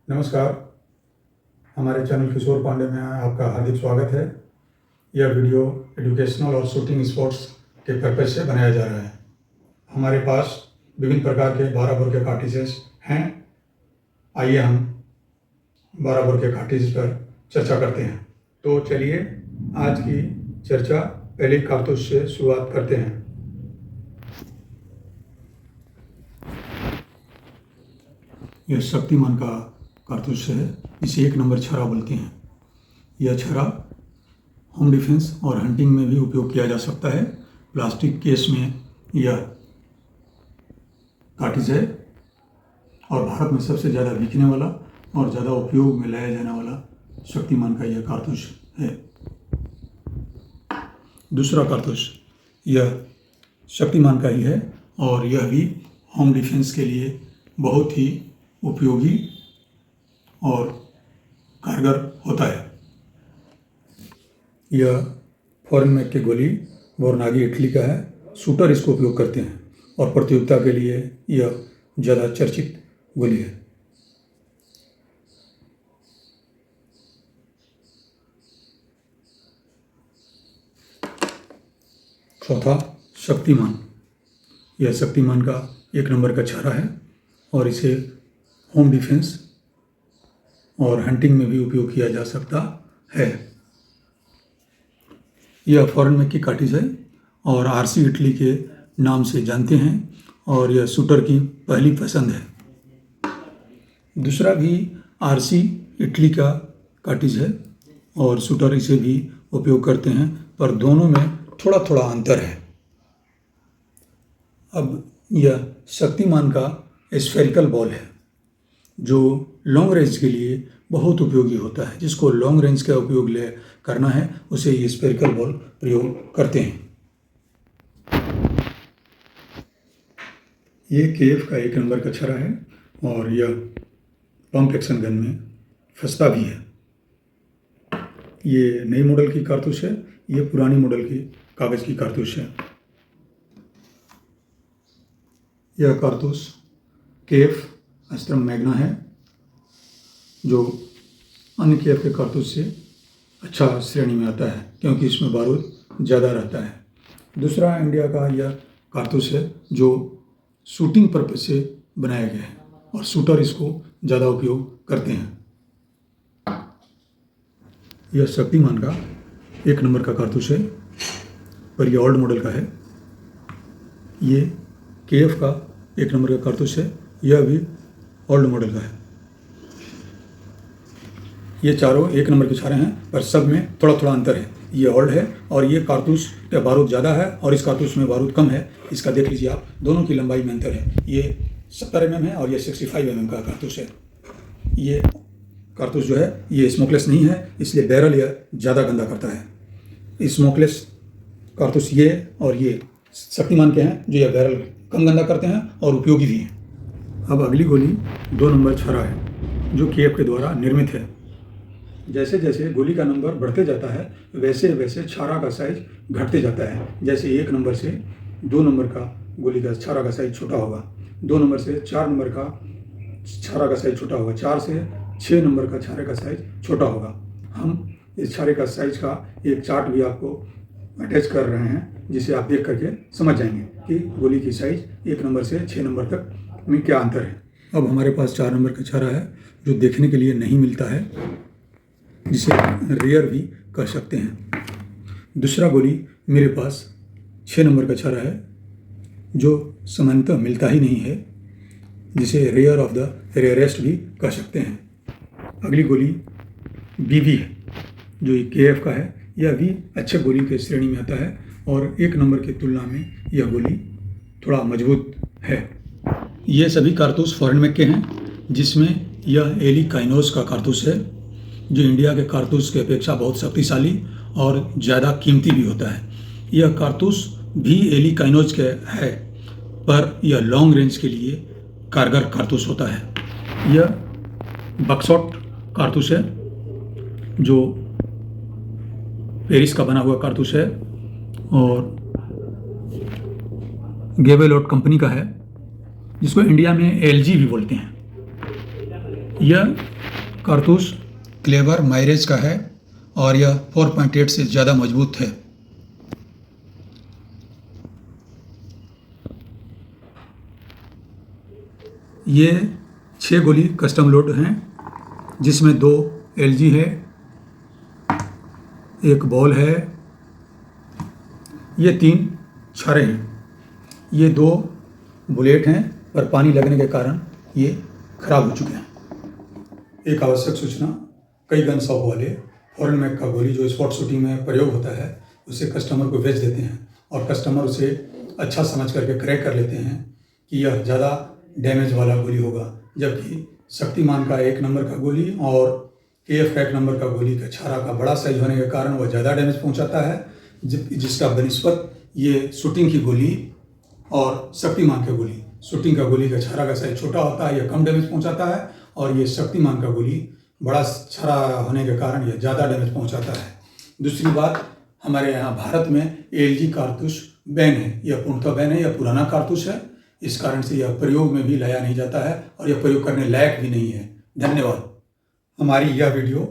नमस्कार। हमारे चैनल किशोर पांडे में आपका हार्दिक स्वागत है। यह वीडियो एजुकेशनल और शूटिंग स्पोर्ट्स के पर्पज से बनाया जा रहा है। हमारे पास विभिन्न प्रकार के 12 बोर के कार्ट्रिजेस हैं। आइए हम 12 बोर के कार्ट्रिज पर चर्चा करते हैं। तो चलिए आज की चर्चा पहले कारतूस से शुरुआत करते हैं। यह शक्तिमान का कारतूस है, इसे 1 नंबर छर्रा बोलते हैं। यह छर्रा होम डिफेंस और हंटिंग में भी उपयोग किया जा सकता है। प्लास्टिक केस में यह कार्ट्रिज है और भारत में सबसे ज़्यादा बिकने वाला और ज़्यादा उपयोग में लाया जाने वाला शक्तिमान का यह कारतूस है। दूसरा कारतूस यह शक्तिमान का ही है और यह भी होम डिफेंस के लिए बहुत ही उपयोगी और कारगर होता है। यह फॉरेन मेक की गोली बोरनागी इटली का है। शूटर इसको उपयोग करते हैं और प्रतियोगिता के लिए यह ज़्यादा चर्चित गोली है। चौथा शक्तिमान। यह शक्तिमान का 1 नंबर का छर्रा है और इसे होम डिफेंस और हंटिंग में भी उपयोग किया जा सकता है। यह फॉरेन मेक की कार्ट्रिज है और आरसी इटली के नाम से जानते हैं और यह शूटर की पहली पसंद है। दूसरा भी आरसी इटली का कार्ट्रिज है और शूटर इसे भी उपयोग करते हैं, पर दोनों में थोड़ा थोड़ा अंतर है। अब यह शक्तिमान का स्फेरिकल बॉल है जो लॉन्ग रेंज के लिए बहुत उपयोगी होता है। जिसको लॉन्ग रेंज का उपयोग करना है उसे ये स्फेरिकल बॉल प्रयोग करते हैं। ये केएफ का 1 नंबर का छर्रा है और यह पंप एक्शन गन में फंसता भी है। ये नई मॉडल की कारतूस है, ये पुरानी मॉडल की कागज़ की कारतूस है। यह कारतूस केएफ अस्त्रम मैग्ना है जो अन्य केएफ के कारतूस से अच्छा श्रेणी में आता है क्योंकि इसमें बारूद ज़्यादा रहता है। दूसरा इंडिया का यह कारतूस है जो शूटिंग पर्पज से बनाया गया है और शूटर इसको ज़्यादा उपयोग करते हैं। यह शक्तिमान का 1 नंबर का कारतूस है पर यह ओल्ड मॉडल का है। ये केएफ का 1 नंबर का कारतूस है, यह भी ओल्ड मॉडल का है। ये चारों 1 नंबर के छर्रे हैं पर सब में थोड़ा थोड़ा अंतर है। ये ओल्ड है और ये कारतूस का बारूद ज़्यादा है और इस कारतूस में बारूद कम है। इसका देख लीजिए आप, दोनों की लंबाई में अंतर है। ये 70 mm है और ये 65 mm का कारतूस है। ये कारतूस जो है ये स्मोकलेस नहीं है, इसलिए बैरल यह ज़्यादा गंदा करता है। स्मोकलेस कारतूस ये और ये शक्तिमान के हैं जो यह बैरल कम गंदा करते हैं और उपयोगी भी हैं। अब अगली गोली 2 नंबर छर्रा है जो केएफ के द्वारा निर्मित है। जैसे जैसे गोली का नंबर बढ़ते जाता है वैसे वैसे छर्रा का साइज घटते जाता है। जैसे 1 नंबर से 2 नंबर का गोली का छर्रा का साइज छोटा होगा, 2 नंबर से 4 नंबर का छर्रा का साइज छोटा होगा, 4 से 6 नंबर का छर्रे का साइज छोटा होगा। हम इस छर्रे का साइज का एक चार्ट भी आपको अटैच कर रहे हैं जिसे आप देख करके समझ जाएंगे कि गोली की साइज 1 नंबर से 6 नंबर तक में क्या अंतर है। अब हमारे पास 4 नंबर का छर्रा है जो देखने के लिए नहीं मिलता है, जिसे रेयर भी कह सकते हैं। दूसरा गोली मेरे पास 6 नंबर का छर्रा है जो सामान्यतः मिलता ही नहीं है, जिसे रेयर ऑफ द रेयरेस्ट भी कह सकते हैं। अगली गोली बीबी है जो केएफ का है। यह भी अच्छे गोली के श्रेणी में आता है और 1 नंबर की तुलना में यह गोली थोड़ा मजबूत है। ये सभी कारतूस फॉरेन मेक के हैं, जिसमें यह एली काइनोस का कारतूस है जो इंडिया के कारतूस की अपेक्षा बहुत शक्तिशाली और ज़्यादा कीमती भी होता है। यह कारतूस भी एली काइनोस के है पर यह लॉन्ग रेंज के लिए कारगर कारतूस होता है। यह बक्सॉट कारतूस है जो पेरिस का बना हुआ कारतूस है और गेवेलोट कंपनी का है, जिसको इंडिया में एलजी भी बोलते हैं। यह कारतूस क्लेवर माइरेज का है और यह 4.8 से ज़्यादा मजबूत है। ये 6 गोली कस्टम लोड हैं, जिसमें 2 LG है, एक बॉल है, ये 3 छारे हैं। ये 2 बुलेट हैं, पर पानी लगने के कारण ये खराब हो चुके हैं। एक आवश्यक सूचना, कई गन शॉप वाले फॉरेन मेक का गोली जो स्पॉट शूटिंग में प्रयोग होता है उसे कस्टमर को बेच देते हैं और कस्टमर उसे अच्छा समझ करके क्रैक कर लेते हैं कि यह ज़्यादा डैमेज वाला गोली होगा, जबकि शक्तिमान का 1 नंबर का गोली और KF का 1 नंबर का गोली का छारा का बड़ा साइज होने के कारण वह ज़्यादा डैमेज पहुंचाता है, जिसका बनिस्बत ये शूटिंग की गोली और शक्तिमान का गोली, शूटिंग का गोली का छारा का साइज छोटा होता है, यह कम डैमेज पहुंचाता है, और ये शक्तिमान का गोली बड़ा छारा होने के कारण यह ज़्यादा डैमेज पहुंचाता है। दूसरी बात, हमारे यहाँ भारत में LG कारतूस बैन है। यह पूर्णतः बैन है, यह पुराना कारतूस है, इस कारण से यह प्रयोग में भी लाया नहीं जाता है और यह प्रयोग करने लायक भी नहीं है। धन्यवाद। हमारी यह वीडियो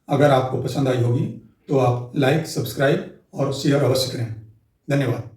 अगर आपको पसंद आई होगी तो आप लाइक, सब्सक्राइब और शेयर अवश्य करें। धन्यवाद।